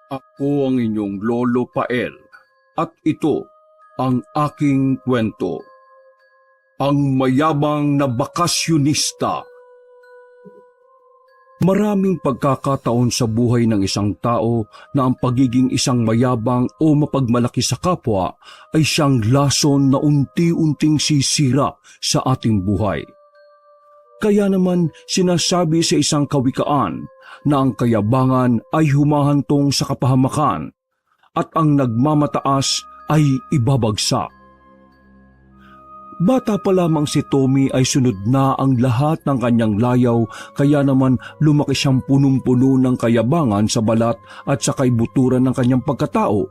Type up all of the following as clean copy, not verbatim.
Ako ang inyong Lolo Pael at ito ang aking kwento. Ang mayabang na bakasyonista. Maraming pagkakataon sa buhay ng isang tao na ang pagiging isang mayabang o mapagmalaki sa kapwa ay siyang lason na unti-unting sisira sa ating buhay. Kaya naman sinasabi sa isang kawikaan na ang kayabangan ay humahantong sa kapahamakan at ang nagmamataas ay ibabagsak. Bata pa lamang si Tommy ay sunod na ang lahat ng kanyang layaw, kaya naman lumaki siyang punong-puno ng kayabangan sa balat at sa kaibuturan ng kanyang pagkatao.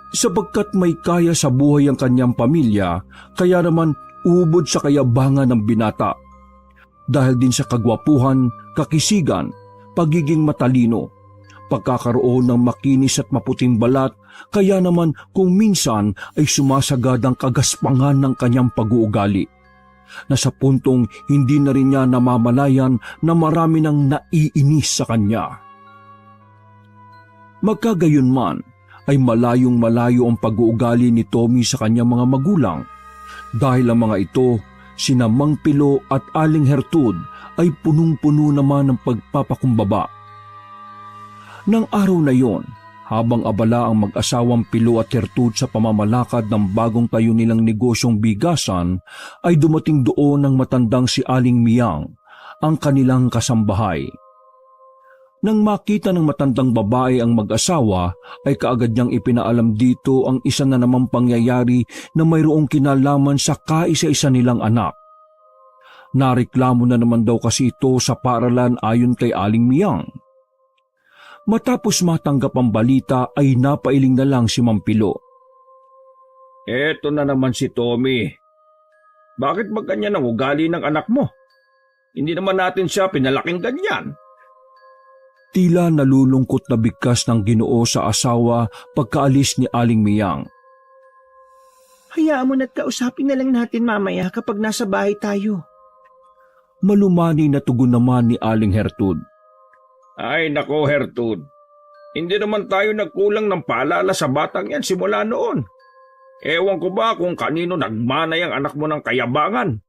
Sapagkat may kaya sa buhay ang kanyang pamilya, kaya naman ubod sa kayabangan ng binata. Dahil din sa kagwapuhan, kakisigan, pagiging matalino, pagkakaroon ng makinis at maputing balat, kaya naman kung minsan ay sumasagad ang kagaspangan ng kanyang pag-uugali, na sa puntong hindi na rin niya namamalayan na marami nang naiinis sa kanya. Magkagayunman ay malayong malayo ang pag-uugali ni Tommy sa kanyang mga magulang, dahil ang mga ito, sina Mang Pilo at Aling Hertud, ay punong-puno naman ng pagpapakumbaba. Nang araw na yon, habang abala ang mag-asawang Pilo at Hertud sa pamamalakad ng bagong tayo nilang negosyong bigasan, ay dumating doon ang matandang si Aling Miyang, ang kanilang kasambahay. Nang makita ng matandang babae ang mag-asawa, ay kaagad niyang ipinaalam dito ang isa na namang pangyayari na mayroong kinalaman sa kaisa-isa nilang anak. Nareklamo na naman daw kasi ito sa paaralan ayon kay Aling Miyang. Matapos matanggap ang balita ay napailing na lang si Mang Pilo. Eto na naman si Tommy. Bakit ba ganyan ang ugali ng anak mo? Hindi naman natin siya pinalaking ganyan. Tila nalulungkot na bigkas ng Ginoo sa asawa pagkaalis ni Aling Miyang. Hayaan mo na't kausapin na lang natin mamaya kapag nasa bahay tayo. Malumani na tugon naman ni Aling Hertud. Ay nako Hertud, hindi naman tayo nagkulang ng paalala sa batang yan simula noon. Ewan ko ba kung kanino nagmanay ang anak mo ng kayabangan.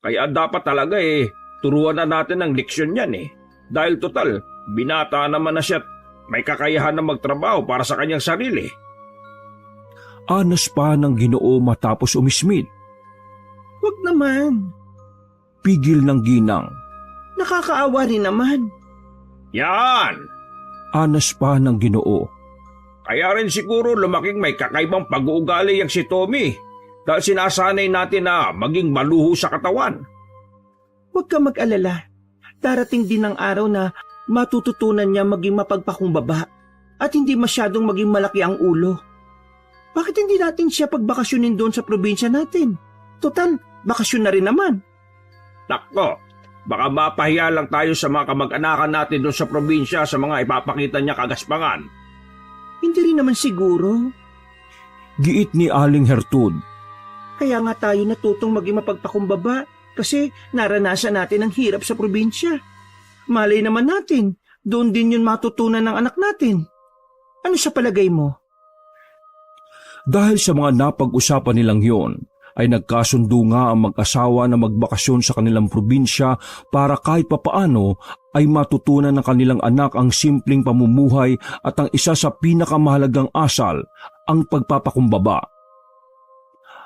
Kaya dapat talaga turuan na natin ng leksyon yan Dahil total, binata naman na siya at may kakayahan na magtrabaho para sa kanyang sarili. Anas pa ng Ginoo matapos umismid. Huwag naman. Pigil ng ginang. Nakakaawa rin naman. Yan! Anas pa ng Ginoo. Kaya rin siguro lumaking may kakaibang pag-uugali ang si Tommy dahil sinasanay natin na maging maluho sa katawan. Huwag ka mag-alala. Darating din ang araw na matututunan niya maging mapagpakumbaba at hindi masyadong maging malaki ang ulo. Bakit hindi natin siya pagbakasyonin doon sa probinsya natin? Total, bakasyon na rin naman. Nako, baka mapahiya lang tayo sa mga kamag-anakan natin doon sa probinsya sa mga ipapakita niya kagaspangan. Hindi rin naman siguro. Giit ni Aling Hertud. Kaya nga tayo natutong maging mapagpakumbaba kasi naranasan natin ang hirap sa probinsya. Malay naman natin, doon din yun matutunan ng anak natin. Ano sa palagay mo? Dahil sa mga napag-usapan nilang yon, ay nagkasundo nga ang mag-asawa na magbakasyon sa kanilang probinsya para kahit papaano ay matutunan ng kanilang anak ang simpleng pamumuhay at ang isa sa pinakamahalagang asal, ang pagpapakumbaba.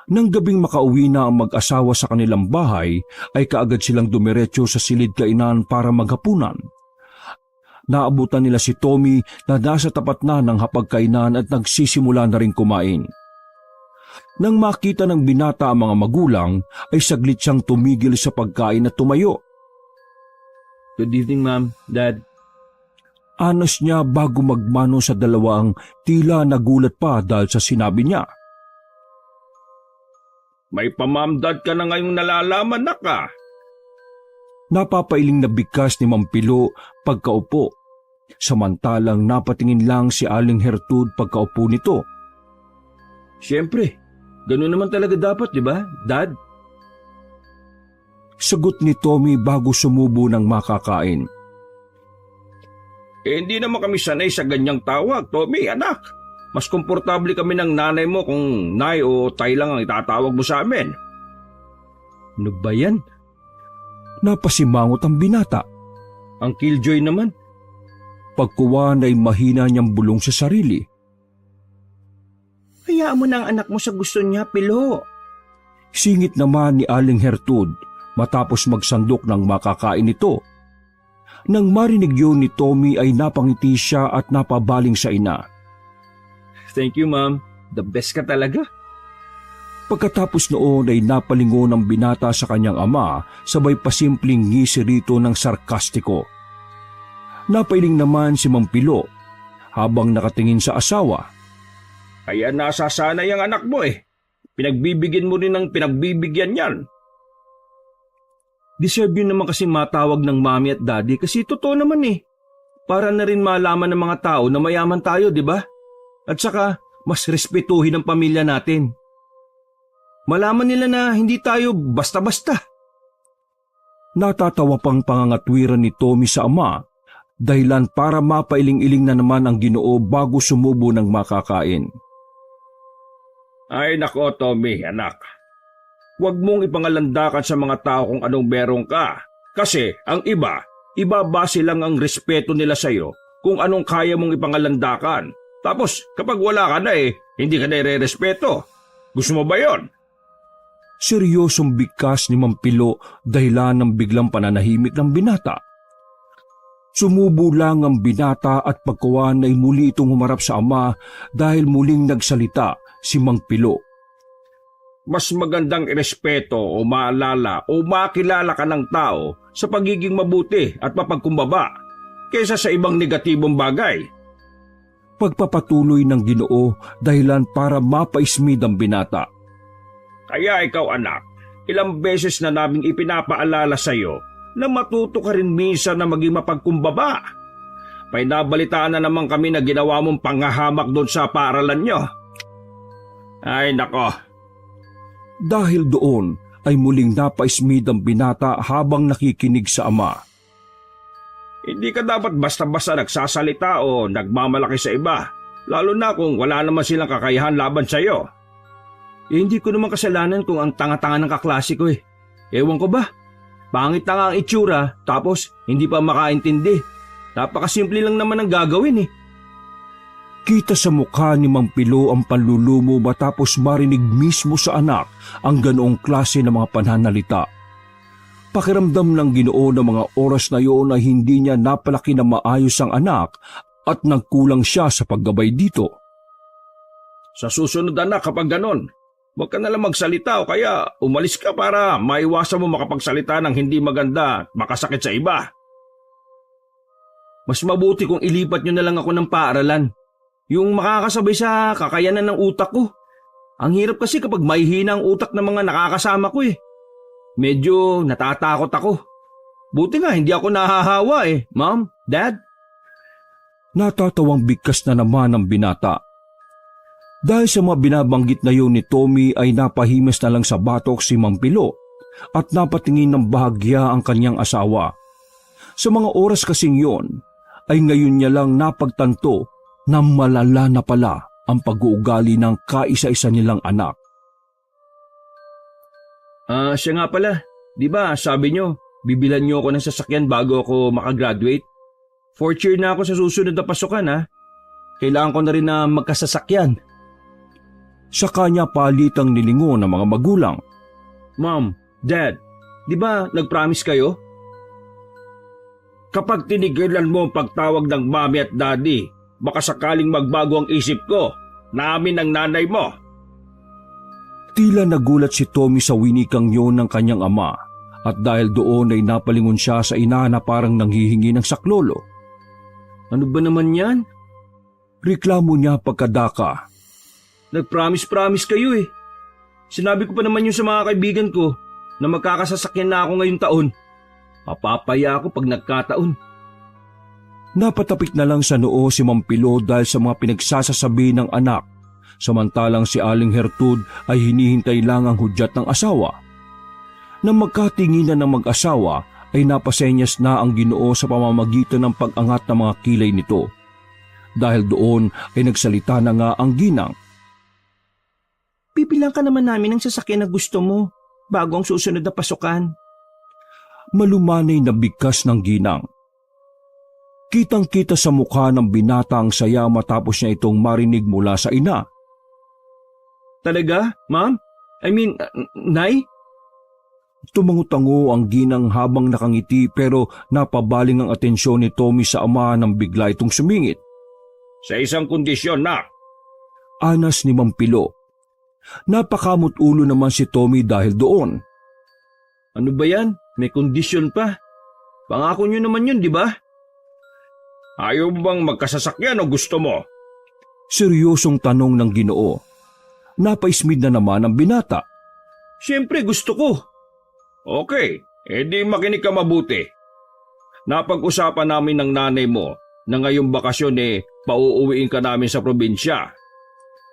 Nang gabing makauwi na ang mag-asawa sa kanilang bahay, ay kaagad silang dumiretso sa silid kainan para maghapunan. Naabutan nila si Tommy na nasa tapat na ng hapagkainan at nagsisimula na rin kumain. Nang makita ng binata ang mga magulang, ay saglit siyang tumigil sa pagkain at tumayo. Good evening, Ma'am, Dad. Anas niya bago magmano sa dalawang tila nagulat pa dahil sa sinabi niya. May pamamdad ka na ngayong nalalaman na ka. Napapailing na bigkas ni Mang Pilo pagkaupo, samantalang napatingin lang si Aling Hertud pagkaupo nito. Siyempre, ganun naman talaga dapat, di ba, Dad? Sagot ni Tommy bago sumubo ng makakain. Hindi naman kami sanay sa ganyang tawag, Tommy, anak. Mas komportable kami ng nanay mo kung nay o tay lang ang itatawag mo sa amin. Ano ba yan? Napasimangot ang binata. Ang killjoy naman. Pagkuwan ay mahina niyang bulong sa sarili. Hayaan mo na ang anak mo sa gusto niya, Pilo. Singit naman ni Aling Hertud matapos magsandok ng makakain nito. Nang marinig yun ni Tommy ay napangiti siya at napabaling sa ina. Thank you, ma'am. The best ka talaga. Pagkatapos noon ay napalingon ang binata sa kanyang ama sabay pasimpleng ngisi rito ng sarkastiko. Napailing naman si Mang Pilo habang nakatingin sa asawa. Kaya nasasanay ang anak mo eh. Pinagbibigyan mo rin ng pinagbibigyan yan. Deserve yun naman kasi matawag ng mami at daddy kasi totoo naman eh. Para na rin malaman ng mga tao na mayaman tayo, di ba? At saka, mas respetuhin ang pamilya natin. Malaman nila na hindi tayo basta-basta. Natatawa pang pangangatwiran ni Tommy sa ama, dahilan para mapailing-iling na naman ang Ginoo bago sumubo ng makakain. Ay nako, Tommy, anak. Huwag mong ipangalandakan sa mga tao kung anong meron ka. Kasi ang iba, ibabase lang ang respeto nila sa'yo kung anong kaya mong ipangalandakan. Tapos kapag wala ka na hindi ka na irerespeto. Gusto mo ba yon? Seryosong bigkas ni Mang Pilo dahilan ng biglang pananahimik ng binata. Sumubo lang ang binata at pagkuwan ay muli itong humarap sa ama dahil muling nagsalita si Mang Pilo. Mas magandang irespeto o maalala o makilala ka ng tao sa pagiging mabuti at mapagkumbaba kaysa sa ibang negatibong bagay. Pagpapatuloy ng Ginoo dahilan para mapaismid ang binata. Kaya ikaw anak, ilang beses na naming ipinapaalala sa iyo na matuto ka rin minsan na maging mapagkumbaba. May nabalitaan na naman kami na ginawa mong panghahamak doon sa paaralan nyo. Ay nako. Dahil doon ay muling napaismid ang binata habang nakikinig sa ama. Hindi ka dapat basta-basta nagsasalita o nagmamalaki sa iba, lalo na kung wala naman silang kakayahan laban sa iyo. Hindi ko naman kasalanan kung ang tanga-tanga ng kaklase ko eh. Ewan ko ba? Pangit na nga ang itsura tapos hindi pa makaintindi. Napakasimple lang naman ang gagawin eh. Kita sa mukha ni Mang Pilo ang panlulumo matapos marinig mismo sa anak ang ganoong klase ng mga pananalita. Pakiramdam ng Ginoo ng mga oras na iyon ay hindi niya napalaki na maayos ang anak at nagkulang siya sa paggabay dito. Sa susunod anak kapag ganon, huwag ka nalang magsalita o kaya umalis ka para maiwasan mo makapagsalita ng hindi maganda at makasakit sa iba. Mas mabuti kung ilipat nyo na lang ako ng paaralan. Yung makakasabay sa kakayanan ng utak ko. Ang hirap kasi kapag mahihina ang utak ng mga nakakasama ko eh. Medyo natatakot ako. Buti nga hindi ako nahahawa eh, Mom, Dad. Natatawang bigkas na naman ang binata. Dahil sa mga binabanggit na yun ni Tommy ay napahimas na lang sa batok si Mang Pilo at napatingin ng bahagya ang kanyang asawa. Sa mga oras kasing yon ay ngayon niya lang napagtanto na malala na pala ang pag-uugali ng kaisa-isa nilang anak. Siya nga pala, di ba sabi nyo, bibilan nyo ako ng sasakyan bago ako makagraduate? 4th year na ako sa susunod na pasukan ha. Kailangan ko na rin na magkasasakyan. Sa kanya palitang nilingon ng mga magulang. Mom, Dad, di ba nag-promise kayo? Kapag tinigilan mo ang pagtawag ng mami at daddy, baka sakaling magbago ang isip ko, namin ang nanay mo. Tila nagulat si Tommy sa winikang yun ng kanyang ama at dahil doon ay napalingon siya sa ina na parang nanghihingi ng saklolo. Ano ba naman yan? Reklamo niya pagkadaka. Nag-promise kayo eh. Sinabi ko pa naman yun sa mga kaibigan ko na magkakasasakyan na ako ngayong taon. Papapaya ako pag nagkataon. Napatapik na lang sa noo si Mang Pilo dahil sa mga pinagsasasabi ng anak, samantalang si Aling Hertud ay hinihintay lang ang hudyat ng asawa. Nang magkatinginan ng mag-asawa ay napasenyas na ang Ginoo sa pamamagitan ng pag-angat ng mga kilay nito. Dahil doon ay nagsalita na nga ang ginang. Bibilang ka naman namin ng sasakyan na gusto mo bago ang susunod na pasukan. Malumanay na bigkas ng ginang. Kitang-kita sa mukha ng binata ang saya matapos niya itong marinig mula sa ina. Talaga, ma'am? Nay? Tumango-tango ang ginang habang nakangiti pero napabaling ang atensyon ni Tommy sa ama nang bigla itong sumingit. Sa isang kondisyon na. Anas ni Mang Pilo. Napakamot ulo naman si Tommy dahil doon. Ano ba yan? May kondisyon pa. Pangako nyo naman yun, di ba? Ayaw mo bang magkasasakyan o gusto mo? Seryosong tanong ng Ginoo. Napaismid na naman ang binata. Siyempre, gusto ko. Okay, edi makinig ka mabuti. Napag-usapan namin ng nanay mo na ngayong bakasyon pauuwiin ka namin sa probinsya.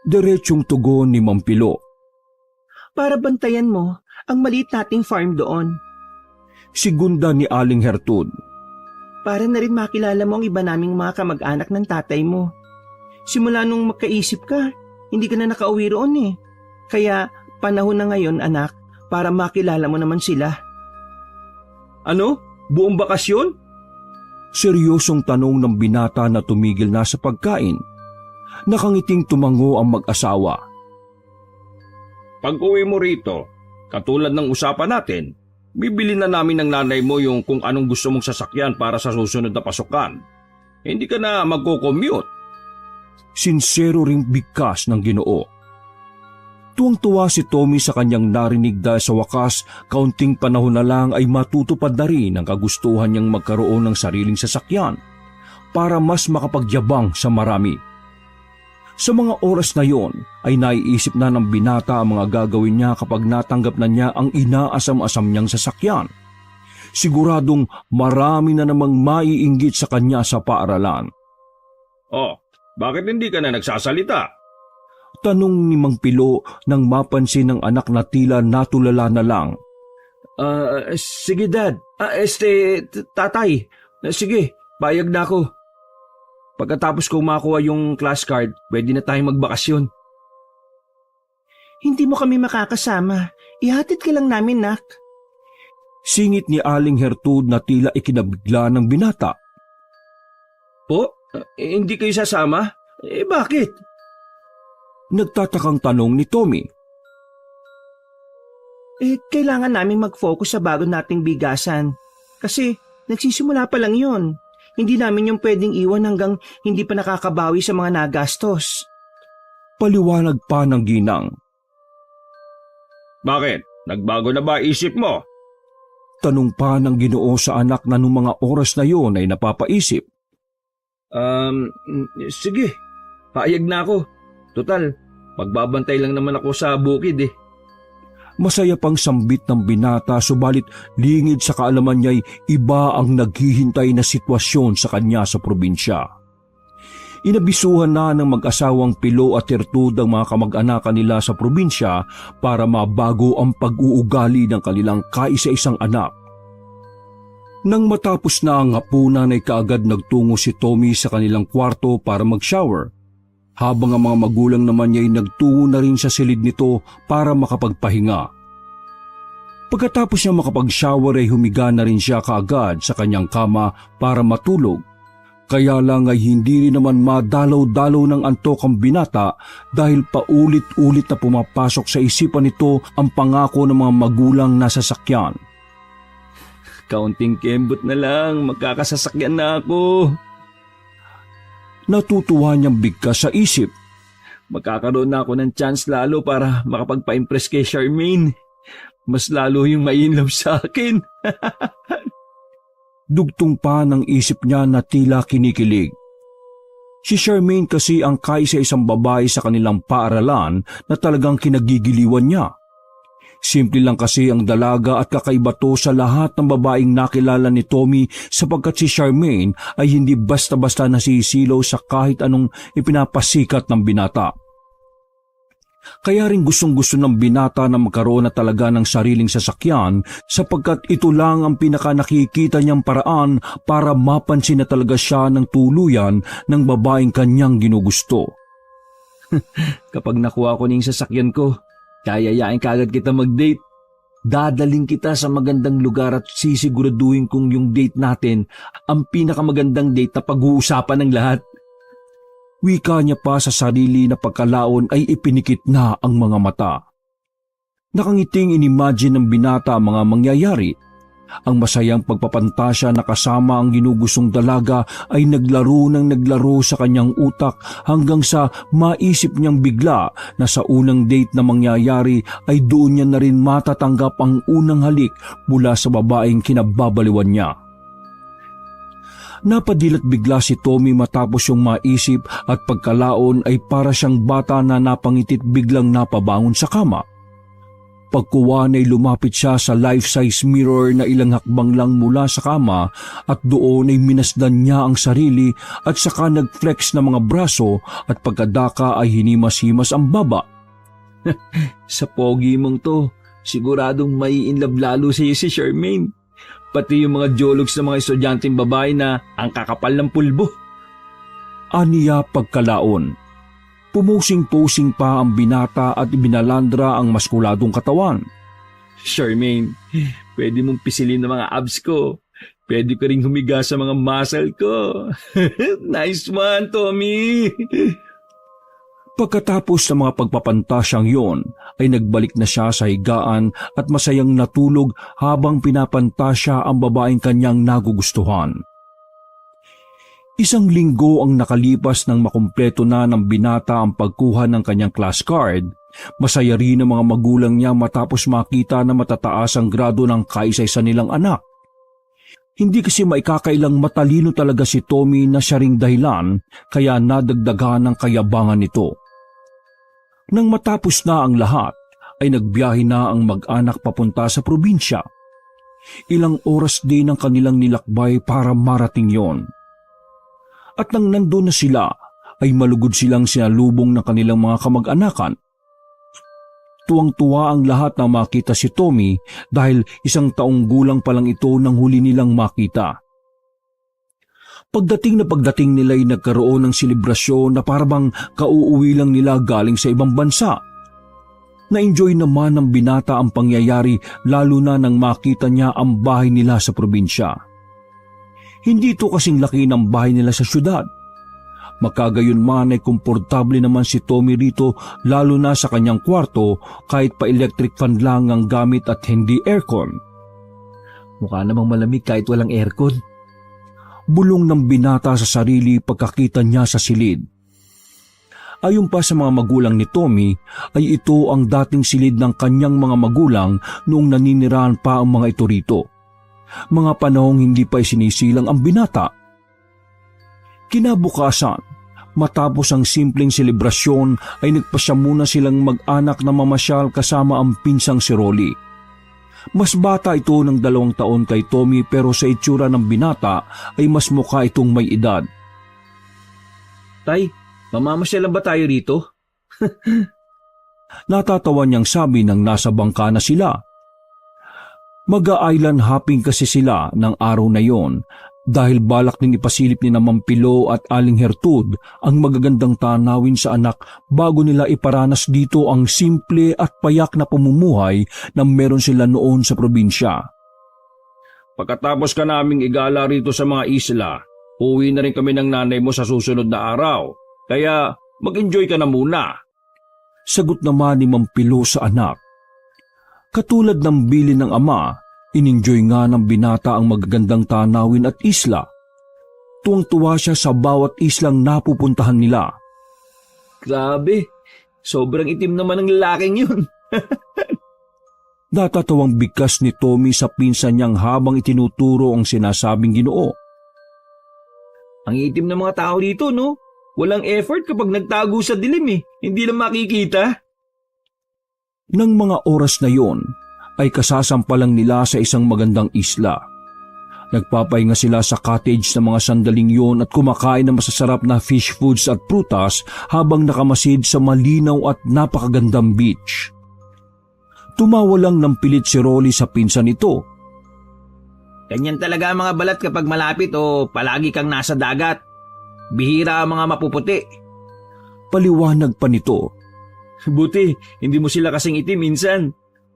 Diretsyong tugon ni Mang Pilo. Para bantayan mo ang maliit nating farm doon. Sigunda ni Aling Hertud. Para na rin makilala mo ang iba naming mga kamag-anak ng tatay mo. Simula nung magkaisip ka, hindi ka na nakauwi roon eh. Kaya panahon na ngayon, anak, para makilala mo naman sila. Ano? Buong bakasyon? Seryosong tanong ng binata na tumigil na sa pagkain. Nakangiting tumango ang mag-asawa. Pag-uwi mo rito, katulad ng usapan natin, bibili na namin ng nanay mo yung kung anong gusto mong sasakyan para sa susunod na pasukan. Hindi ka na magko-commute. Sinsero ring bigkas ng Ginoo. Tuwang-tuwa si Tommy sa kanyang narinig dahil sa wakas, kaunting panahon na lang ay matutupad na rin ang kagustuhan niyang magkaroon ng sariling sasakyan para mas makapagyabang sa marami. Sa mga oras na yon ay naiisip na ng binata ang mga gagawin niya kapag natanggap na niya ang inaasam-asam niyang sasakyan. Siguradong marami na namang maiinggit sa kanya sa paaralan. Oh, bakit hindi ka na nagsasalita? Tanong ni Mang Pilo nang mapansin ng anak na tila natulala na lang. Sige dad. Tatay. Sige, payag na ako. Pagkatapos kong makuha yung class card, pwede na tayong magbakasyon. Hindi mo kami makakasama. Ihatid ka lang namin, nak. Singit ni Aling Hertud na tila ikinabigla ng binata. Po? Hindi kayo sasama? Bakit? Nagtatakang tanong ni Tommy. Kailangan namin mag-focus sa bago nating bigasan. Kasi nagsisimula pa lang yun. Hindi namin yung pwedeng iwan hanggang hindi pa nakakabawi sa mga nagastos. Paliwanag pa ng ginang. Bakit? Nagbago na ba isip mo? Tanong pa ng Ginoo sa anak na nung mga oras na yon ay napapaisip. Sige. Payag na ako. Total, magbabantay lang naman ako sa bukid eh. Masaya pang sambit ng binata subalit lingid sa kaalaman niya'y iba ang naghihintay na sitwasyon sa kanya sa probinsya. Inabisuhan na ng mag-asawang Pilo at Hertud ang mga kamag-anakan nila sa probinsya para mabago ang pag-uugali ng kanilang kaisa-isang anak. Nang matapos na ang hapunan ay kaagad nagtungo si Tommy sa kanilang kwarto para mag-shower. Habang ang mga magulang naman niya ay nagtungo na rin sa silid nito para makapagpahinga. Pagkatapos niya makapag-shower ay humiga na rin siya kaagad sa kanyang kama para matulog. Kaya lang ay hindi rin naman madalaw-dalaw ng antok ang binata dahil paulit-ulit na pumapasok sa isipan nito ang pangako ng mga magulang na sasakyan. Kaunting kembot na lang, magkakasasakyan na ako. Natutuwa niyang bigkas sa isip. Magkakaroon na ako ng chance lalo para makapagpa-impress kay Charmaine. Mas lalo yung ma-inlove sa akin. Dugtong pa ng isip niya na tila kinikilig. Si Charmaine kasi ang kaisa-isang babae sa kanilang paaralan na talagang kinagigiliwan niya. Simple lang kasi ang dalaga at kakaiba to sa lahat ng babaeng nakilala ni Tommy sapagkat si Charmaine ay hindi basta-basta nasisilaw sa kahit anong ipinapasikat ng binata. Kaya rin gustong-gusto ng binata na magkaroon na talaga ng sariling sasakyan sapagkat ito lang ang pinaka nakikita niyang paraan para mapansin na talaga siya ng tuluyan ng babaeng kanyang ginugusto. Kapag nakuha ko na yung sasakyan ko, kayayain kagad kita mag-date. Dadaling kita sa magandang lugar at sisiguraduhin kong yung date natin ang pinakamagandang date na pag-uusapan ng lahat. Wika niya pa sa sarili na pagkalaon ay ipinikit na ang mga mata. Nakangiting inimagine ng binata ang mga mangyayari. Ang masayang pagpapantasya na kasama ang ginugustong dalaga ay naglaro sa kanyang utak hanggang sa maisip niyang bigla na sa unang date na mangyayari ay doon niya na rin matatanggap ang unang halik mula sa babaeng kinababaliwan niya. Napadilat bigla si Tommy matapos yung maisip at pagkalaon ay para siyang bata na napangitit biglang napabangon sa kama. Pagkuwan ay lumapit siya sa life-size mirror na ilang hakbang lang mula sa kama at doon ay minasdan niya ang sarili at saka nag-flex ng mga braso at pagkadaka ay hinimas-himas ang baba. Sa pogi mong to, siguradong may inlove lalo sa iyo si Charmaine. Pati yung mga jologs ng mga estudyanteng babae na ang kakapal ng pulbo. Aniya pagkalaon. Pumusing-pusing pa ang binata at binalandra ang maskuladong katawan. Charmaine, pwede mong pisilin ng mga abs ko. Pwede ko ring humiga sa mga muscle ko. Nice one, Tommy! Pagkatapos ng mga pagpapantasyang yon, ay nagbalik na siya sa higaan at masayang natulog habang pinapantasya ang babaeng kanyang nagugustuhan. Isang linggo ang nakalipas nang makumpleto na ng binata ang pagkuha ng kanyang class card. Masaya rin ang mga magulang niya matapos makita na matataas ang grado ng kaisa-isa nilang anak. Hindi kasi maikakailang matalino talaga si Tommy na siya ring dahilan kaya nadagdagan ng kayabangan nito. Nang matapos na ang lahat, ay nagbiyahe na ang mag-anak papunta sa probinsya. Ilang oras din ang kanilang nilakbay para marating yon. At nang nandun na sila, ay malugod silang sinalubong ng kanilang mga kamag-anakan. Tuwang-tuwa ang lahat na makita si Tommy dahil 1 taong gulang pa lang ito nang huli nilang makita. Pagdating nila ay nagkaroon ng selebrasyon na parabang kauuwi lang nila galing sa ibang bansa. Na-enjoy naman ng binata ang pangyayari lalo na nang makita niya ang bahay nila sa probinsya. Hindi ito kasing laki ng bahay nila sa syudad. Makagayon man ay komportable naman si Tommy rito lalo na sa kanyang kwarto kahit pa electric fan lang ang gamit at hindi aircon. Mukha namang malamig kahit walang aircon. Bulong ng binata sa sarili pagkakita niya sa silid. Ayon pa sa mga magulang ni Tommy ay ito ang dating silid ng kanyang mga magulang noong naninirahan pa ang mga ito rito. Mga panahong hindi pa sinisilang ang binata. Kinabukasan, matapos ang simpleng selebrasyon ay nagpasya muna silang mag-anak na mamasyal kasama ang pinsang si Rolly. Mas bata ito ng 2 taon kay Tommy pero sa itsura ng binata ay mas mukha itong may edad. Tay, mamamasyal ba tayo rito? Natatawa niyang sabi nang nasa bangka na sila. Mag-a-island hopping kasi sila ng araw na yon dahil balak din ipasilip ni Mampilo at Aling Hertud ang magagandang tanawin sa anak bago nila iparanas dito ang simple at payak na pamumuhay na meron sila noon sa probinsya. Pagkatapos ka naming igala rito sa mga isla, uwi na rin kami ng nanay mo sa susunod na araw. Kaya mag-enjoy ka na muna. Sagot naman ni Mampilo sa anak. Katulad ng bilin ng ama, in-enjoy nga ng binata ang magagandang tanawin at isla. Tuwang-tuwa siya sa bawat islang napupuntahan nila. Grabe, sobrang itim naman ng lalaking yun. Natatawang bigkas ni Tommy sa pinsan niyang habang itinuturo ang sinasabing Ginoo. Ang itim ng mga tao dito, no? Walang effort kapag nagtago sa dilim eh. Hindi lang makikita. Nang mga oras na yon, ay kasasampalang nila sa isang magandang isla. Nagpapahinga sila sa cottage ng mga sandaling yon at kumakain ng masasarap na fish foods at prutas habang nakamasid sa malinaw at napakagandang beach. Tumawa lang ng pilit si Rolly sa pinsan nito. Ganyan talaga ang mga balat kapag malapit o palagi kang nasa dagat. Bihira ang mga mapuputi. Paliwanag pa nito. Buti, hindi mo sila kasing itim minsan.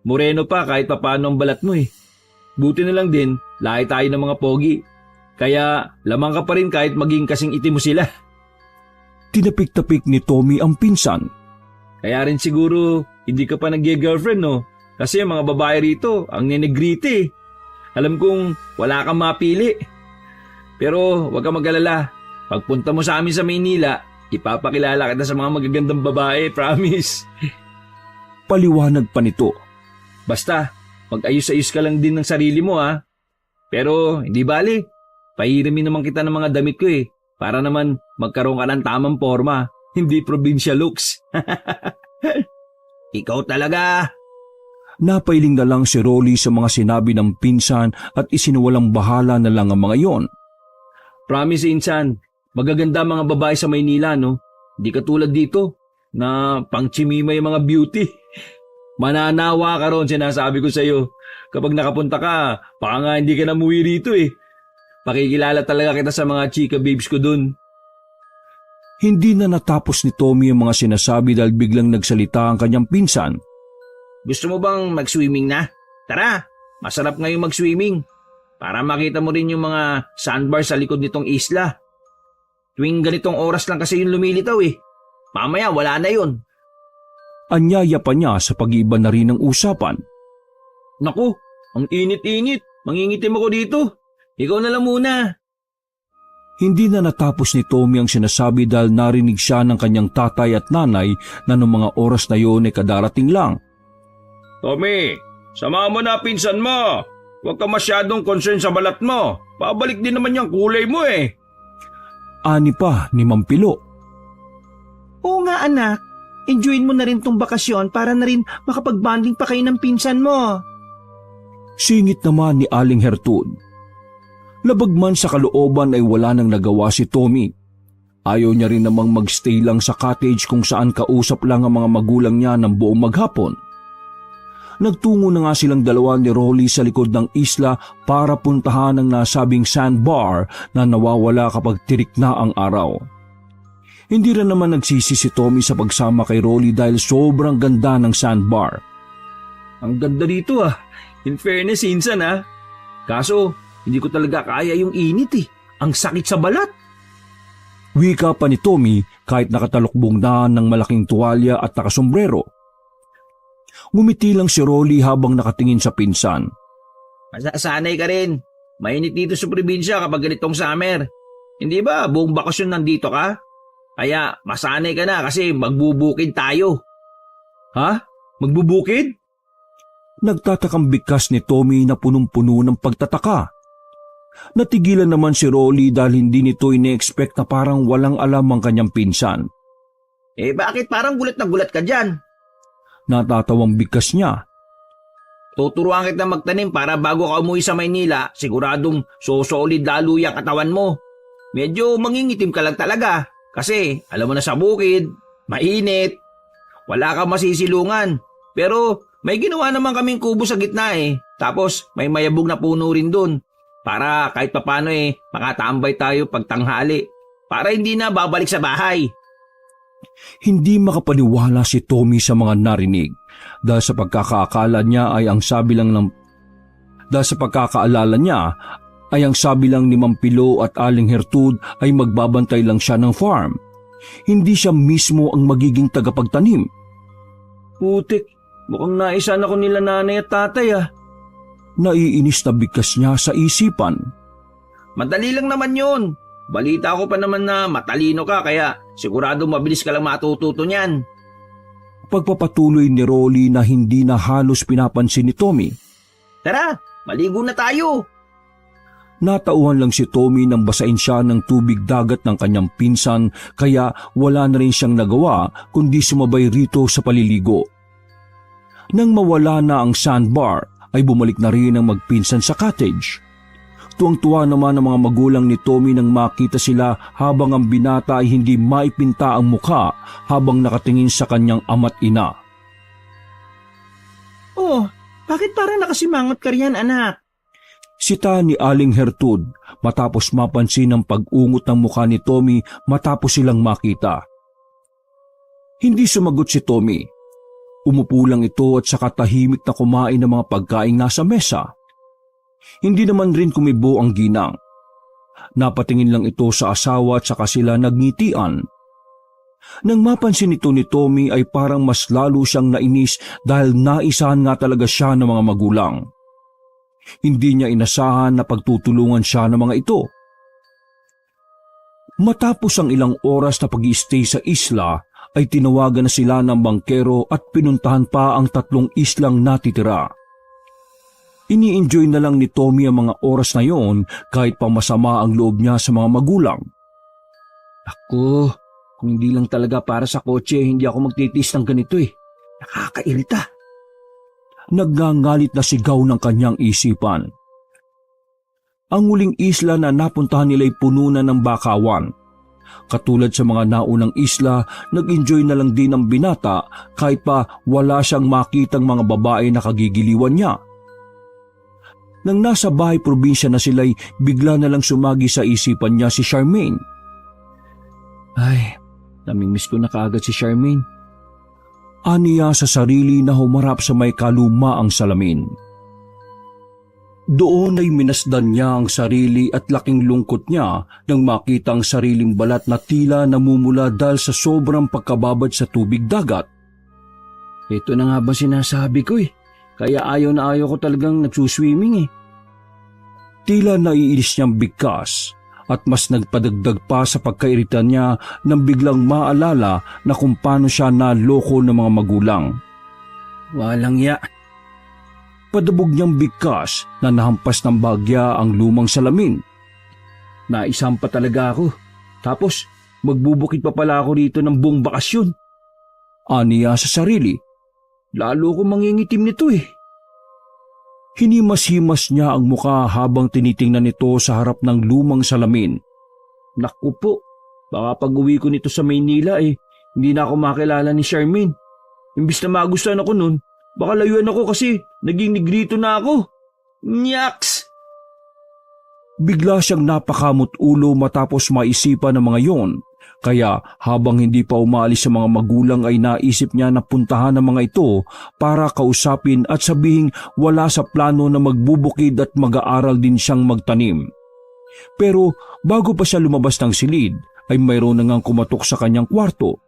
Moreno pa kahit papaano ang balat mo eh. Buti na lang din, lahi tayo ng mga pogi. Kaya lamang ka pa rin kahit maging kasing itim mo sila. Tinapik-tapik ni Tommy ang pinsan. Kaya rin siguro hindi ka pa nag-girlfriend no? Kasi ang mga babae rito, ang nenegrite eh. Alam kong wala kang mapili. Pero huwag kang mag-alala. Pagpunta mo sa amin sa Maynila, ipapakilala kita sa mga magagandang babae, promise. Paliwanag pa nito. Basta, mag-ayos-ayos ka lang din ng sarili mo ha. Pero hindi bali, pahiramin naman kita ng mga damit ko eh. Para naman magkaroon ka ng tamang forma, hindi probinsya looks. Ikaw talaga. Napailing na lang si Rolly sa mga sinabi ng pinsan at isinuwalang bahala na lang ang mga yon. Promise insan, magaganda mga babae sa Maynila no? Di katulad dito na pangchimima yung mga beauty. Mananawa ka ron, sinasabi ko sa'yo. Kapag nakapunta ka, baka nga hindi ka na muwi rito eh. Pakikilala talaga kita sa mga chika babes ko dun. Hindi na natapos ni Tommy ang mga sinasabi dahil biglang nagsalita ang kanyang pinsan. Gusto mo bang mag-swimming na? Tara, masarap ngayon mag-swimming. Para makita mo rin yung mga sandbar sa likod nitong isla. Tuwing ganitong oras lang kasi yung lumilitaw eh. Mamaya wala na yun. Anyaya pa niya sa pag-iiba na rin ng usapan. Naku, ang init-init. Mangingitim ako dito. Ikaw na lang muna. Hindi na natapos ni Tommy ang sinasabi dahil narinig siya ng kanyang tatay at nanay na noong mga oras na yon ay kadarating lang. Tommy, samahan mo na pinsan mo. Huwag ka masyadong concern sa balat mo. Pabalik din naman yung kulay mo eh. Ani pa ni Mampilo. Oo nga anak, enjoyin mo na rin tong bakasyon para na rin makapag-bonding pa kayo ng pinsan mo. Singit naman ni Aling Hertud. Labag man sa kalooban ay wala nang nagawa si Tommy. Ayaw niya rin namang magstay lang sa cottage kung saan kausap lang ang mga magulang niya ng buong maghapon. Nagtungo na nga silang dalawa ni Rolly sa likod ng isla para puntahan ang nasabing sandbar na nawawala kapag tirik na ang araw. Hindi rin naman nagsisi si Tommy sa pagsama kay Rolly dahil sobrang ganda ng sandbar. Ang ganda dito ah. In fairness, insan ah. Kaso, hindi ko talaga kaya yung init eh. Ang sakit sa balat. Wika pa ni Tommy kahit nakatalukbong na ng malaking tuwalya at nakasombrero. Ngumiti lang si Rolly habang nakatingin sa pinsan. Masasanay ka rin. Mainit dito sa probinsya kapag ganitong summer. Hindi ba buong bakasyon nandito ka? Kaya masanay ka na kasi magbubukid tayo. Ha? Magbubukid? Nagtatakang bigkas ni Tommy na punong-puno ng pagtataka. Natigilan naman si Rolly dahil hindi nito ine-expect na parang walang alam ang kanyang pinsan. Eh bakit parang gulat na gulat ka dyan? Natatawang bigkas niya. Tuturuan kita magtanim para bago ka umuwi sa Maynila, siguradong sosolid lalo yung katawan mo. Medyo mangingitim ka lang talaga kasi alam mo na sa bukid, mainit, wala kang masisilungan. Pero may ginawa naman kaming kubo sa gitna eh. Tapos may mayabog na puno rin dun. Para kahit papano eh, makatambay tayo pag tanghali. Para hindi na babalik sa bahay. Hindi makapaniwala si Tommy sa mga narinig dahil sa pagkakaalala niya ay ang sabi lang ni Mampilo at Aling Hertud ay magbabantay lang siya ng farm. Hindi siya mismo ang magiging tagapagtanim. Putik, mukhang naisan ako nila nanay at tatay ah. Naiinis na bigkas niya sa isipan. Madali lang naman yun. Balita ko pa naman na matalino ka kaya sigurado mabilis ka lang matututo niyan. Pagpapatuloy ni Rolly na hindi na halos pinapansin ni Tommy. Tara, maligo na tayo. Natauhan lang si Tommy nang basain siya ng tubig dagat ng kanyang pinsan kaya wala na rin siyang nagawa kundi sumabay rito sa paliligo. Nang mawala na ang sandbar ay bumalik na rin ang magpinsan sa cottage. Tuwang-tuwa naman ang mga magulang ni Tommy nang makita sila habang ang binata ay hindi maipinta ang mukha habang nakatingin sa kanyang ama't ina. Oh, bakit parang nakasimangot ka riyan, anak? Sita ni Aling Hertud matapos mapansin ang pag-ungot ng mukha ni Tommy matapos silang makita. Hindi sumagot si Tommy. Umupo lang ito at saka tahimik na kumain ng mga pagkain nasa mesa. Hindi naman rin kumibo ang ginang. Napatingin lang ito sa asawa at saka sila nagngitian. Nang mapansin ito ni Tommy ay parang mas lalo siyang nainis dahil naisahan nga talaga siya ng mga magulang. Hindi niya inasahan na pagtutulungan siya ng mga ito. Matapos ang ilang oras na pag-i-stay sa isla ay tinawagan na sila ng bangkero at pinuntahan pa ang 3 islang natitira. Ini-enjoy na lang ni Tommy ang mga oras na yon kahit pa masama ang loob niya sa mga magulang. Ako, kung hindi lang talaga para sa kotse, hindi ako magtitiis ng ganito eh. Nakakairita. Nagngangalit na sigaw ng kanyang isipan. Ang huling isla na napuntahan nila ay puno na ng bakawan. Katulad sa mga naunang isla, nag-enjoy na lang din ang binata kahit pa wala siyang makitang mga babae na kagigiliwan niya. Nang nasa bahay probinsya na sila'y bigla na lang sumagi sa isipan niya si Charmaine. Ay, namimiss ko na kaagad si Charmaine. Aniya sa sarili na humarap sa may kalumaang salamin. Doon ay minasdan niya ang sarili at laking lungkot niya nang makita ang sariling balat na tila namumula dahil sa sobrang pagkababad sa tubig dagat. Ito na nga ba sinasabi ko eh. Kaya ayaw na ayaw ko talagang nagsuswimming eh. Tila naiinis niyang bigkas at mas nagpadagdag pa sa pagkairita niya nang biglang maalala na kung paano siya naloko ng mga magulang. Walang ya. Padabog niyang bigkas na nahampas ng bagya ang lumang salamin. Naisampa talaga ako. Tapos magbubukid pa pala ako dito ng buong bakasyon. Aniya sa sarili. Lalo ko mangingitim nito eh. Hinimas-himas niya ang muka habang tinitingnan ito sa harap ng lumang salamin. Naku po, baka pag-uwi ko nito sa Maynila hindi na ako makilala ni Charmaine. Imbis na magustuhan ako nun, baka layuan ako kasi naging negrito na ako. Nyaks! Bigla siyang napakamot ulo matapos maisipan ng mga yon. Kaya habang hindi pa umaalis sa mga magulang ay naisip niya na puntahan ang mga ito para kausapin at sabihing wala sa plano na magbubukid at mag-aaral din siyang magtanim. Pero bago pa siya lumabas ng silid ay mayroon na ngang kumatok sa kanyang kwarto.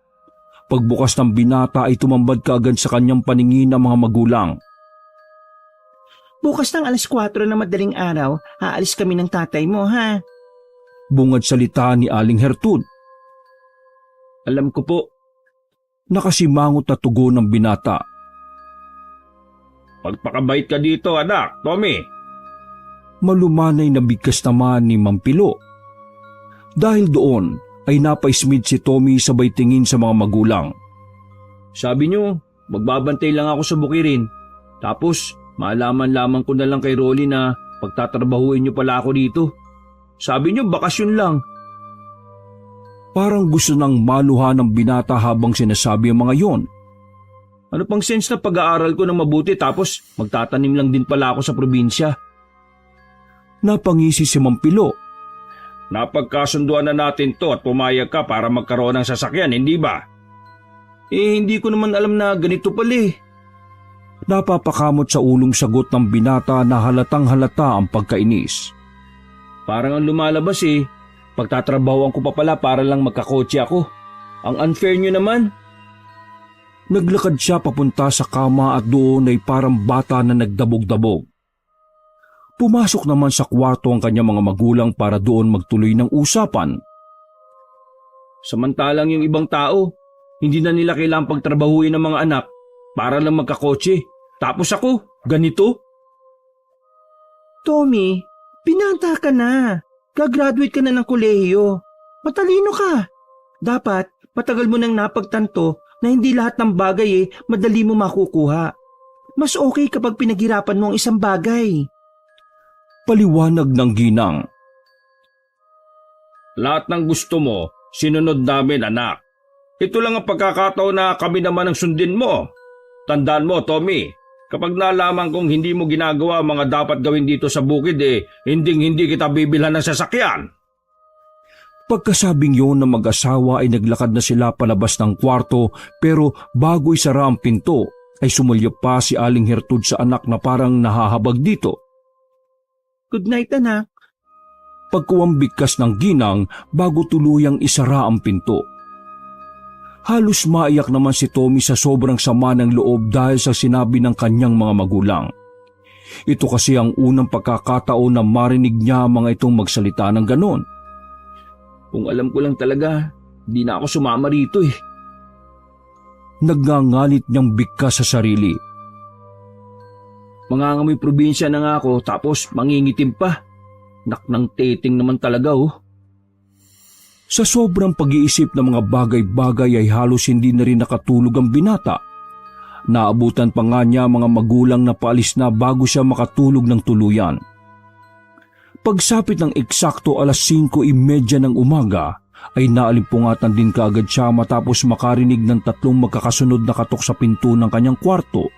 Pagbukas ng binata ay tumambad kaagad sa kanyang paningin ang mga magulang. Bukas ng 4:00 na madaling araw, aalis kami ng tatay mo ha. Bungad salita ni Aling Hertud. Alam ko po. Nakasimangot na tugon ng binata. Magpakabait ka dito, anak, Tommy. Malumanay na bigkas naman ni Mampilo. Dahil doon ay napaismid si Tommy sabay tingin sa mga magulang. Sabi niyo, magbabantay lang ako sa bukirin. Tapos, maalaman-laman ko na lang kay Rolly na pagtatrabahuin niyo pala ako dito. Sabi niyo, bakasyon lang. Parang gusto nang maluha ng binata habang sinasabi ang mga yon. Ano pang sense na pag-aaral ko ng mabuti tapos magtatanim lang din pala ako sa probinsya? Napangisi si Mampilo. Napagkasunduan na natin to at pumayag ka para magkaroon ng sasakyan, hindi ba? Hindi ko naman alam na ganito pala eh. Napapakamot sa ulong sagot ng binata na halatang halata ang pagkainis. Parang ang lumalabas eh. Pagtatrabahuan ko pa pala para lang magkakotse ako. Ang unfair nyo naman. Naglakad siya papunta sa kama at doon ay parang bata na nagdabog-dabog. Pumasok naman sa kwarto ang kanyang mga magulang para doon magtuloy ng usapan. Samantalang yung ibang tao, hindi na nila kailangang pagtrabahuin ng mga anak para lang magkakotse. Tapos ako, ganito? Tommy, pinanta ka na. Gagraduate ka na ng kolehiyo. Matalino ka. Dapat, matagal mo nang napagtanto na hindi lahat ng bagay madali mo makukuha. Mas okay kapag pinaghirapan mo ang isang bagay. Paliwanag ng ginang. Lahat ng gusto mo, sinunod namin anak. Ito lang ang pagkakataon na kami naman ang sundin mo. Tandaan mo, Tommy, kapag nalaman kong hindi mo ginagawa ang mga dapat gawin dito sa bukid, hindi kita bibilhan ng sasakyan. Pagkasabing yun ng mag-asawa ay naglakad na sila palabas ng kwarto, pero bago isara ang pinto ay sumulyap pa si Aling Hertud sa anak na parang nahahabag dito. Good night, anak. Pagkuwang bigkas ng ginang bago tuluyang isara ang pinto. Halos maiyak naman si Tommy sa sobrang sama ng loob dahil sa sinabi ng kanyang mga magulang. Ito kasi ang unang pagkakataon na marinig niya mga itong magsalita ng ganon. Kung alam ko lang talaga, di na ako sumama rito eh. Nagngangalit niyang bigkas sa sarili. Mangangamoy probinsya na nga ako tapos mangingitim pa. Naknang teting naman talaga oh. Sa sobrang pag-iisip ng mga bagay-bagay ay halos hindi na rin nakatulog ang binata. Naabutan pa nga niya mga magulang na paalis na bago siya makatulog ng tuluyan. Pagsapit ng eksakto 5:30 ng umaga ay naalimpungatan din kaagad siya matapos makarinig ng 3 magkakasunod na katok sa pinto ng kanyang kwarto.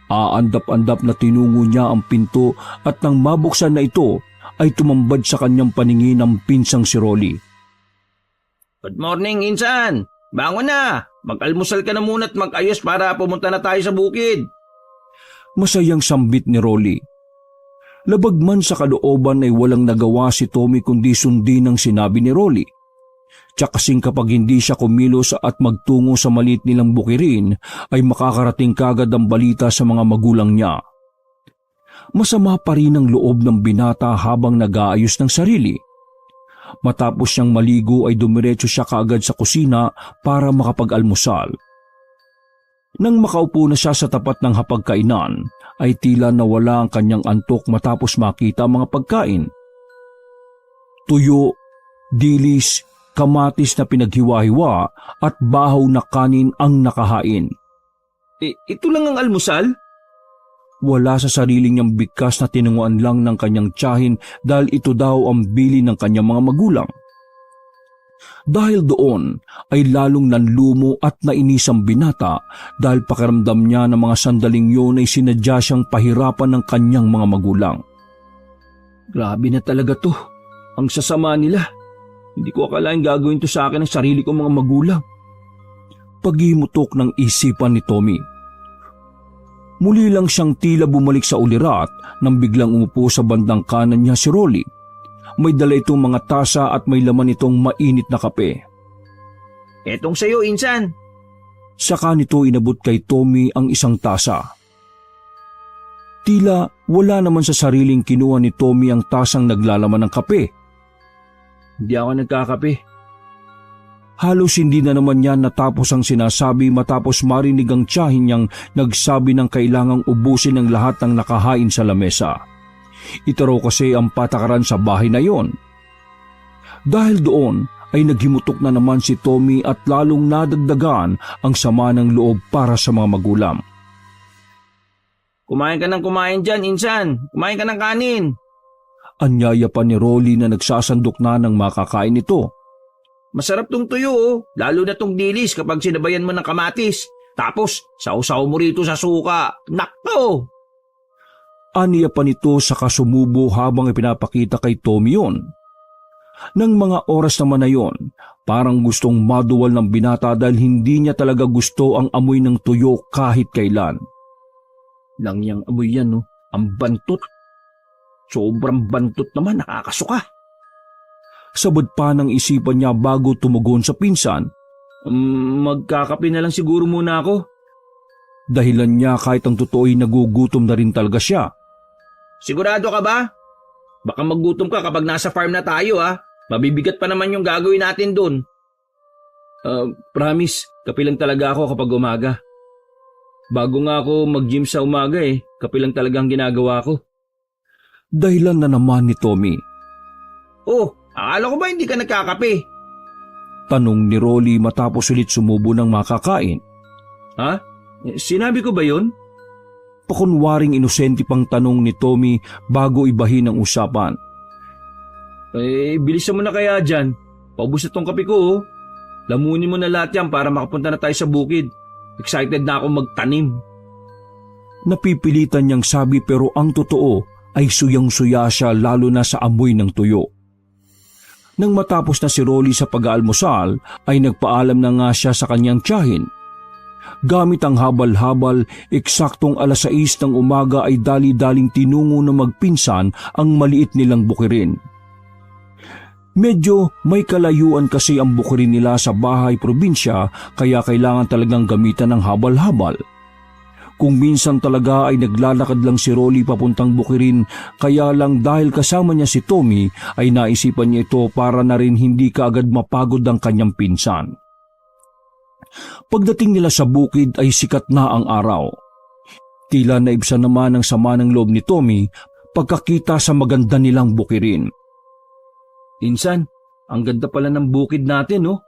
Aandap-andap na tinungo niya ang pinto at nang mabuksan na ito ay tumambad sa kanyang paningin ang pinsang si Rolly. Good morning, Insan! Bangon na! Mag-almusal ka na muna at mag-ayos para pumunta na tayo sa bukid. Masayang sambit ni Rolly. Labag man sa kalooban ay walang nagawa si Tommy kundi sundin ang sinabi ni Rolly. Tsak kasing kapag hindi siya kumilos at magtungo sa maliit nilang bukirin ay makakarating kagad ang balita sa mga magulang niya. Masama pa rin ang loob ng binata habang nag-aayos ng sarili. Matapos siyang maligo ay dumiretso siya kaagad sa kusina para makapag-almusal. Nang makaupo na siya sa tapat ng hapagkainan, ay tila nawala ang kanyang antok matapos makita ang mga pagkain. Tuyo, dilis, kamatis na pinaghiwa-hiwa at bahaw na kanin ang nakahain. Ito lang ang almusal? Wala sa sariling niyang bigkas na tinunguan lang ng kanyang tiyahin dahil ito daw ang bili ng kanyang mga magulang. Dahil doon ay lalong nanlumo at nainis ang binata dahil pakiramdam niya na mga sandaling yun ay sinadya siyang pahirapan ng kanyang mga magulang. Grabe na talaga to. Ang sasama nila. Hindi ko akalain gagawin to sa akin ng sarili kong mga magulang. Paghimutok ng isipan ni Tommy. Muli lang siyang tila bumalik sa ulirat nang biglang umupo sa bandang kanan niya si Rolly. May dala itong mga tasa at may laman itong mainit na kape. Etong sayo, Insan. Saka nito inabot kay Tommy ang isang tasa. Tila wala naman sa sariling kinuha ni Tommy ang tasang naglalaman ng kape. Hindi ako nagkakape. Halos hindi na naman niya natapos ang sinasabi matapos marinig ang tiyahin niyang nagsabi ng kailangang ubusin ang lahat ng nakahain sa lamesa. Ito raw kasi ang patakaran sa bahay na yon. Dahil doon ay naghimutok na naman si Tommy at lalong nadagdagan ang sama ng loob para sa mga magulang. Kumain ka ng kumain dyan, Insan. Kumain ka ng kanin. Anyaya pa ni Rolly na nagsasandok na ng makakain ito. Masarap tong tuyo oh, lalo na tong dilis kapag sinabayan mo ng kamatis. Tapos, sausaw mo rito sa suka. Nakto! Aniya pa nito sa kasumubo habang ipinapakita kay Tommy yun. Nang mga oras naman na yon, parang gustong maduwal ng binata dahil hindi niya talaga gusto ang amoy ng tuyo kahit kailan. Langyang amoy yan no, ang bantot. Sobrang bantot naman, nakakasuka. Sabad pa ng isipan niya bago tumugon sa pinsan. Magkakape na lang siguro muna ako. Dahilan niya kahit ang totoo'y nagugutom na rin talaga siya. Sigurado ka ba? Baka maggutom ka kapag nasa farm na tayo ha. Mabibigat pa naman yung gagawin natin dun. Promise, kape lang talaga ako kapag umaga. Bago nga ako mag-gym sa umaga kape lang talaga ang ginagawa ko. Dahilan na naman ni Tommy. Oh, akala ko ba hindi ka nagkakape? Tanong ni Rolly matapos ulit sumubo ng makakain. Ha? Sinabi ko ba yun? pakunwaring inosente pang tanong ni Tommy bago ibahin ang usapan. Bilisan mo na kaya dyan. Paubos na tong kape ko oh. Lamunin mo na lahat yan para makapunta na tayo sa bukid. Excited na ako magtanim. Napipilitan niyang sabi pero ang totoo ay suyang-suya siya lalo na sa amoy ng tuyo. Nang matapos na si Rolly sa pag-aalmusal ay nagpaalam na nga siya sa kanyang tiyahin. Gamit ang habal-habal, eksaktong 6:00 ng umaga ay dali-daling tinungo na magpinsan ang maliit nilang bukirin. Medyo may kalayuan kasi ang bukirin nila sa bahay probinsya kaya kailangan talagang gamitan ng habal-habal. Kung minsan talaga ay naglalakad lang si Rolly papuntang bukirin kaya lang dahil kasama niya si Tommy ay naisipan niya ito para na rin hindi kaagad mapagod ang kanyang pinsan. Pagdating nila sa bukid ay sikat na ang araw. Tila naibsan naman ang sama ng loob ni Tommy pagkakita sa maganda nilang bukirin. Insan, ang ganda pala ng bukid natin oh.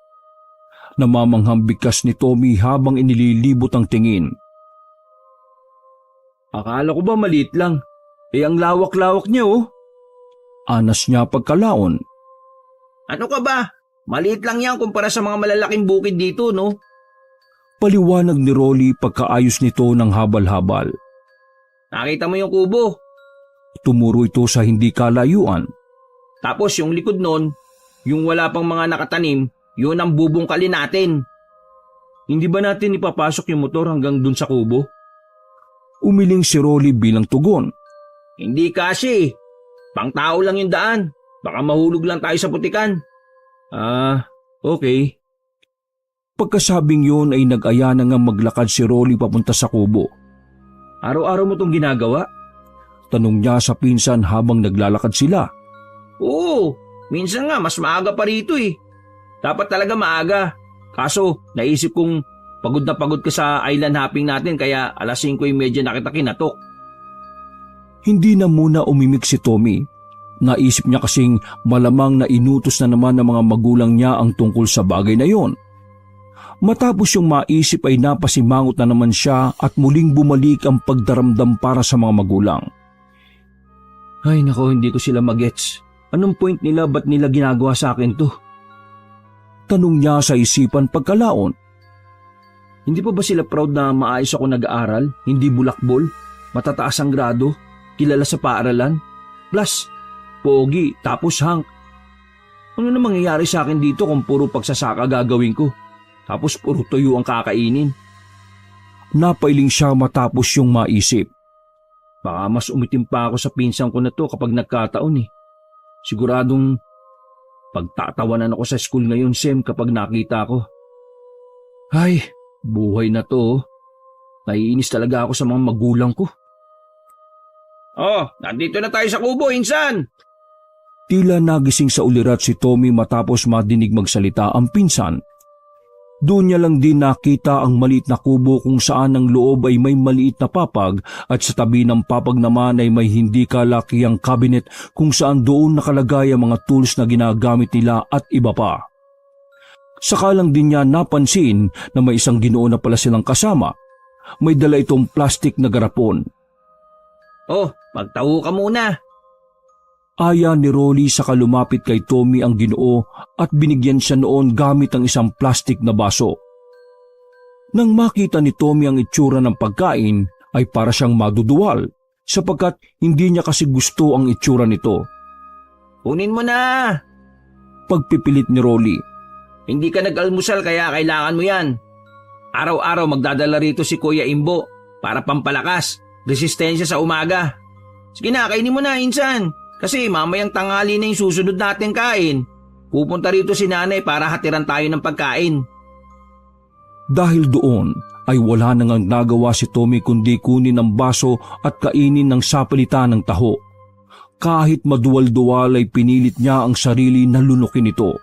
Namamanghang bigkas ni Tommy habang inililibot ang tingin. Akala ko ba maliit lang? Ang lawak-lawak niya oh. Anas niya pagkalaon. Ano ka ba? Maliit lang yan kumpara sa mga malalaking bukid dito no? Paliwanag ni Rolly pagkaayos nito ng habal-habal. Nakita mo yung kubo? Tumuro ito sa hindi kalayuan. Tapos yung likod nun, yung wala pang mga nakatanim, yun ang bubungkalin natin. Hindi ba natin ipapasok yung motor hanggang dun sa kubo? Umiling si Rolly bilang tugon. Hindi kasi. Pang tao lang yung daan. Baka mahulog lang tayo sa putikan. Okay. Pagkasabing yun ay nag-aya na nga maglakad si Rolly papunta sa kubo. Araw-araw mo tong ginagawa? Tanong niya sa pinsan habang naglalakad sila. Oo, minsan nga mas maaga pa rito eh. Dapat talaga maaga. Kaso naisip kong pagod na pagod ka sa island hopping natin kaya 5:30 na kita kinatok. Hindi na muna umimik si Tommy. Naisip niya kasing malamang na inutos na naman ng mga magulang niya ang tungkol sa bagay na yon. Matapos yung maisip ay napasimangot na naman siya at muling bumalik ang pagdaramdam para sa mga magulang. Ay nako, hindi ko sila magets. Anong point nila, ba't nila ginagawa sa akin to? Tanong niya sa isipan pagkalaon. Hindi pa ba sila proud na maayos ako nag-aaral, hindi bulakbol, matataas ang grado, kilala sa paaralan, plus, pogi, tapos hunk. Ano na mangyayari sa akin dito kung puro pagsasaka gagawin ko, tapos puro tuyo ang kakainin? Napailing siya matapos yung maisip. Baka mas umitim pa ako sa pinsan ko na to kapag nagkataon eh. Siguradong pagtatawanan ako sa school ngayon, Sem, kapag nakita ko. Ay, buhay na to. Naiinis talaga ako sa mga magulang ko. Oh, nandito na tayo sa kubo, insan! Tila nagising sa ulirat si Tommy matapos madinig magsalita ang pinsan. Doon niya lang din nakita ang maliit na kubo kung saan ang loob ay may maliit na papag at sa tabi ng papag naman ay may hindi kalakihang cabinet kung saan doon nakalagay ang mga tools na ginagamit nila at iba pa. Saka lang din niya napansin na may isang Ginoo na pala silang kasama. May dala itong plastic na garapon. Oh, magtaho ka muna. Aya ni Rolly sa kalumapit kay Tommy ang Ginoo at binigyan siya noon gamit ang isang plastic na baso. Nang makita ni Tommy ang itsura ng pagkain ay para siyang maduduwal sapagkat hindi niya kasi gusto ang itsura nito. Kunin mo na! Pagpipilit ni Rolly. Hindi ka nag-almusal kaya kailangan mo yan. Araw-araw magdadala rito si Kuya Imbo para pampalakas, resistensya sa umaga. Sige na, kainin mo na, insan. Kasi mamayang tanghali na yung susunod natin kain. Pupunta rito si nanay para hatiran tayo ng pagkain. Dahil doon ay wala nang nagawa si Tommy kundi kunin ang baso at kainin ng sapalitan ng taho. Kahit maduwal-duwal ay pinilit niya ang sarili na lunukin ito.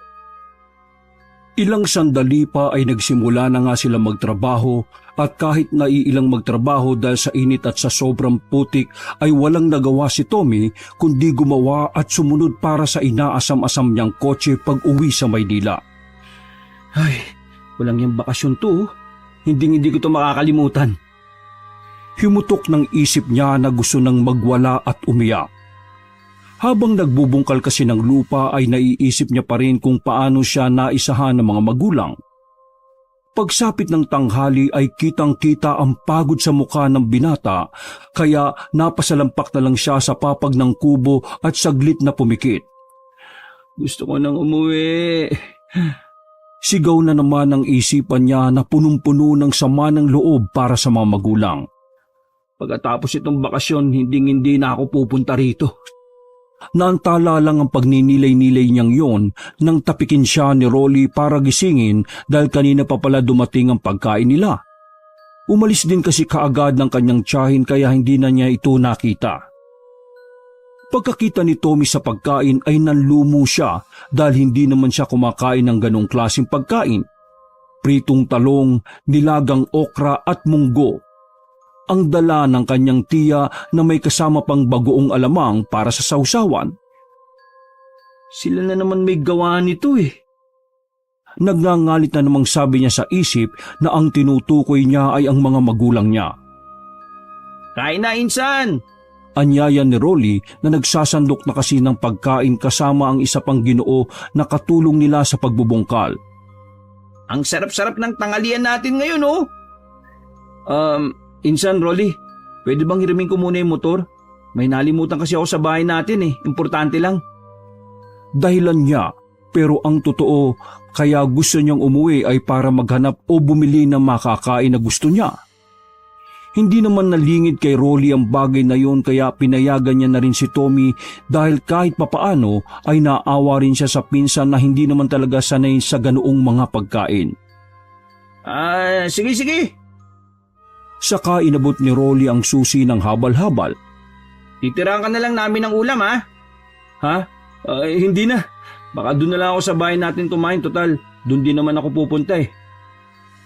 Ilang sandali pa ay nagsimula na nga sila magtrabaho at kahit naiilang magtrabaho dahil sa init at sa sobrang putik ay walang nagawa si Tommy kundi gumawa at sumunod para sa inaasam-asam niyang kotse pag uwi sa Maynila. Ay, walang yung bakasyon to. Hindi ko to makakalimutan. Himutok ng isip niya na gusto nang magwala at umiyak. Habang nagbubungkal kasi ng lupa ay naiisip niya pa rin kung paano siya naisahan ng mga magulang. Pagsapit ng tanghali ay kitang-kita ang pagod sa mukha ng binata, kaya napasalampak na lang siya sa papag ng kubo at saglit na pumikit. Gusto ko nang umuwi. Sigaw na naman ang isipan niya na punong-puno ng sama ng loob para sa mga magulang. Pagkatapos itong bakasyon, hindi na ako pupunta rito. Naantala lang ang pagninilay-nilay niyang yon nang tapikin siya ni Rolly para gisingin dahil kanina pa pala dumating ang pagkain nila. Umalis din kasi kaagad ng kanyang tiyahin kaya hindi na niya ito nakita. Pagkakita ni Tommy sa pagkain ay nanlumo siya dahil hindi naman siya kumakain ng ganong klaseng pagkain. Pritong talong, nilagang okra at munggo. Ang dala ng kanyang tiya na may kasama pang bagoong alamang para sa sausawan. Sila na naman may gawa nito eh. Nagngangalit na namang sabi niya sa isip na ang tinutukoy niya ay ang mga magulang niya. Kain na, insan! Anyaya ni Rolly na nagsasandok na kasi ng pagkain kasama ang isa pang Ginoo na katulong nila sa pagbubungkal. Ang sarap-sarap ng tangalian natin ngayon, oh! Insan, Rolly, pwede bang hiramin ko muna yung motor? May nalimutan kasi ako sa bahay natin eh, importante lang. Dahilan niya, pero ang totoo, kaya gusto niyang umuwi ay para maghanap o bumili ng makakain na gusto niya. Hindi naman nalingid kay Rolly ang bagay na yon kaya pinayagan niya na rin si Tommy dahil kahit papaano ay naawa rin siya sa pinsan na hindi naman talaga sanay sa ganoong mga pagkain. Sige. Saka inabot ni Rolly ang susi ng habal-habal. Titirahan ka na lang namin ng ulam, ha? Ha? Hindi na. Baka doon na lang ako sa bahay natin kumain. Total, doon din naman ako pupunta eh.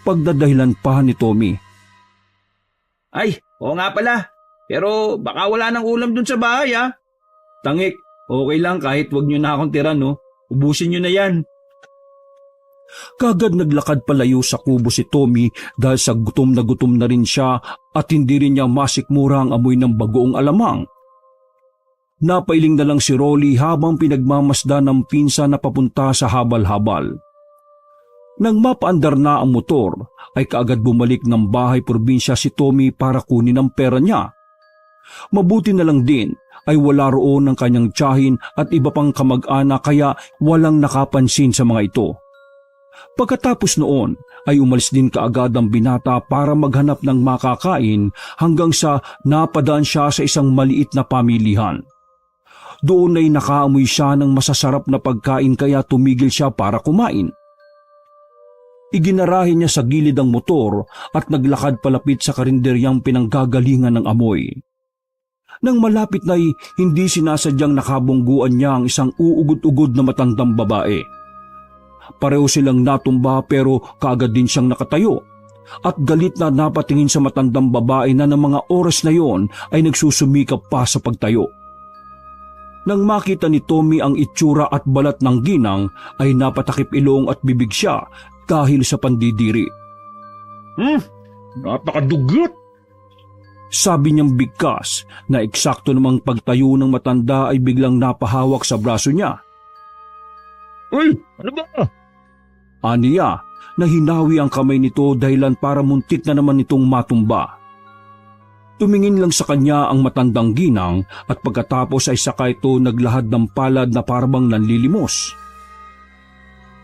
Pagdadahilan pa ni Tommy. Ay, oo nga pala. Pero baka wala ng ulam doon sa bahay, ha? Tangik, okay lang kahit wag nyo na akong tira, no? Ubusin nyo na yan. Kagad naglakad palayo sa kubo si Tommy dahil sa gutom na rin siya at hindi rin niya masikmura ang amoy ng bagoong alamang. Napailing na lang si Rolly habang pinagmamasdan ng pinsan na papunta sa habal-habal. Nang mapaandar na ang motor, ay kaagad bumalik ng bahay probinsya si Tommy para kunin ang pera niya. Mabuti na lang din ay wala roon ng kanyang tiyahin at iba pang kamag-anak kaya walang nakapansin sa mga ito. Pagkatapos noon ay umalis din kaagad ang binata para maghanap ng makakain hanggang sa napadaan siya sa isang maliit na pamilihan. Doon ay nakaamoy siya ng masasarap na pagkain kaya tumigil siya para kumain. Iginarahin niya sa gilid ang motor at naglakad palapit sa karinderyang pinanggagalingan ng amoy. Nang malapit na'y hindi sinasadyang nakabungguan niya ang isang uugod-ugod na matandang babae. Pareho silang natumba pero kaagad din siyang nakatayo at galit na napatingin sa matandang babae na ng mga oras na yon ay nagsusumikap pa sa pagtayo. Nang makita ni Tommy ang itsura at balat ng ginang ay napatakip ilong at bibig siya dahil sa pandidiri. Napakadugyot! Sabi niyang bigkas na eksakto namang pagtayo ng matanda ay biglang napahawak sa braso niya. Uy, ano ba? Aniya na hinawi ang kamay nito dahilan para muntik na naman itong matumba. Tumingin lang sa kanya ang matandang ginang at pagkatapos ay saka ito naglahad ng palad na parabang nanlilimos.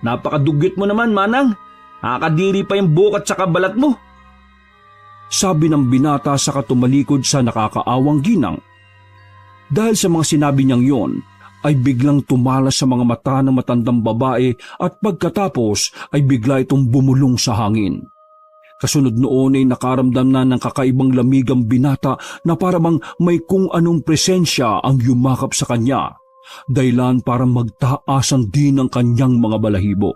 Napakadugyot mo naman, Manang. Nakakadiri pa yung bukat sa kabalat mo. Sabi ng binata sa katumalikod sa nakakaawang ginang. Dahil sa mga sinabi niyang yon, ay biglang tumalas sa mga mata ng matandang babae at pagkatapos ay bigla itong bumulong sa hangin. Kasunod noon ay nakaramdam na ng kakaibang lamig ang binata na parang may kung anong presensya ang yumakap sa kanya, dahilan para magtaasan din ang kanyang mga balahibo.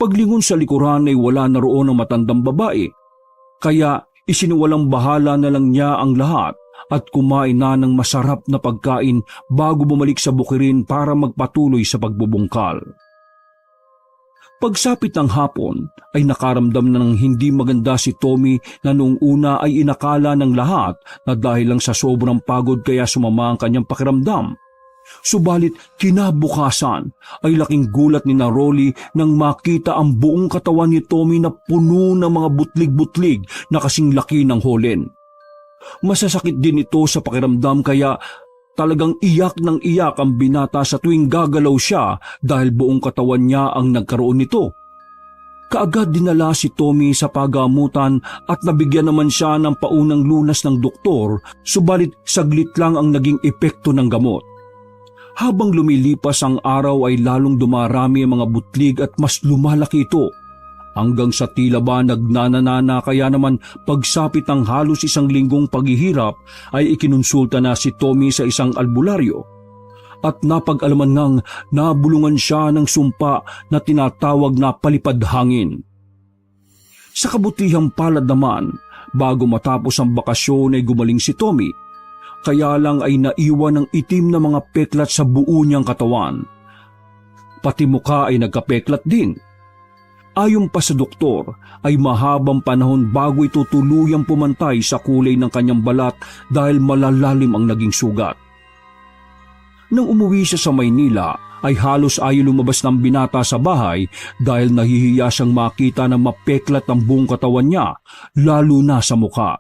Paglingon sa likuran ay wala na roon ang matandang babae, kaya isinuwalang bahala na lang niya ang lahat at kumain na ng masarap na pagkain bago bumalik sa bukirin para magpatuloy sa pagbubungkal. Pagsapit ng hapon ay nakaramdam na ng hindi maganda si Tommy na noong una ay inakala ng lahat na dahil lang sa sobrang pagod kaya sumama ang kanyang pakiramdam. Subalit kinabukasan ay laking gulat ni na Rolly nang makita ang buong katawan ni Tommy na puno ng mga butlig-butlig na kasing laki ng holen. Masasakit din ito sa pakiramdam kaya talagang iyak ng iyak ang binata sa tuwing gagalaw siya dahil buong katawan niya ang nagkaroon nito. Kaagad dinala si Tommy sa pagamutan at nabigyan naman siya ng paunang lunas ng doktor, subalit saglit lang ang naging epekto ng gamot. Habang lumilipas ang araw ay lalong dumarami ang mga butlig at mas lumalaki ito. Hanggang sa tila ba nagnanana kaya naman pagsapit ng halos 1 linggong paghihirap ay ikinonsulta na si Tommy sa isang albularyo. At napag-alaman ngang nabulungan siya ng sumpa na tinatawag na palipad hangin. Sa kabutihang palad naman, bago matapos ang bakasyon ay gumaling si Tommy. Kaya lang ay naiwan ng itim na mga peklat sa buo niyang katawan. Pati mukha ay nagkapeklat din. Ayon pa sa doktor ay mahabang panahon bago ito tuluyang pumantay sa kulay ng kanyang balat dahil malalalim ang naging sugat. Nang umuwi siya sa Maynila ay halos ayaw lumabas ng binata sa bahay dahil nahihiya siyang makita na mapeklat ang buong katawan niya, lalo na sa mukha.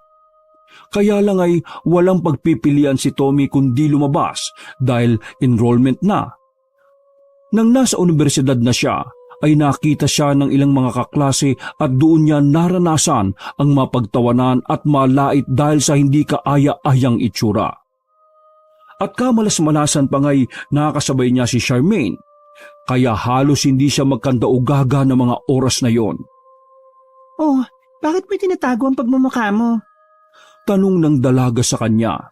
Kaya lang ay walang pagpipilian si Tommy kundi lumabas dahil enrollment na. Nang nasa universidad na siya, ay nakita siya ng ilang mga kaklase at doon niya naranasan ang mapagtawanan at malait dahil sa hindi kaaya-ayang itsura. At kamalas-malasan pa nga'y nakakasabay niya si Charmaine, kaya halos hindi siya magkandaugaga ng mga oras na yon. Oh, bakit mo tinatago ang pagmumukha mo? Tanong ng dalaga sa kanya.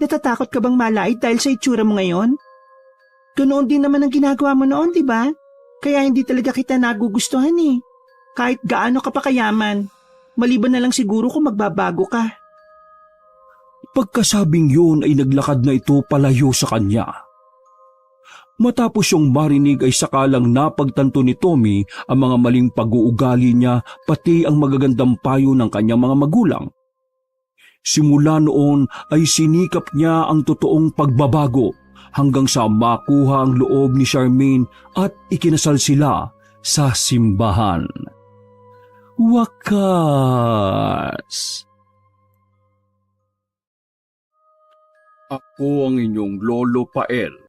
Natatakot ka bang malait dahil sa itsura mo ngayon? Ganoon din naman ang ginagawa mo noon, di ba? Kaya hindi talaga kita nagugustuhan eh. Kahit gaano ka pa kayaman, maliban na lang siguro kung magbabago ka. Pagkasabing yun ay naglakad na ito palayo sa kanya. Matapos yung marinig ay sakalang napagtanto ni Tommy ang mga maling pag-uugali niya pati ang magagandang payo ng kanyang mga magulang. Simula noon ay sinikap niya ang totoong pagbabago hanggang sa makuha ang loob ni Charmaine at ikinasal sila sa simbahan. Wakas! Ako ang inyong Lolo Pael.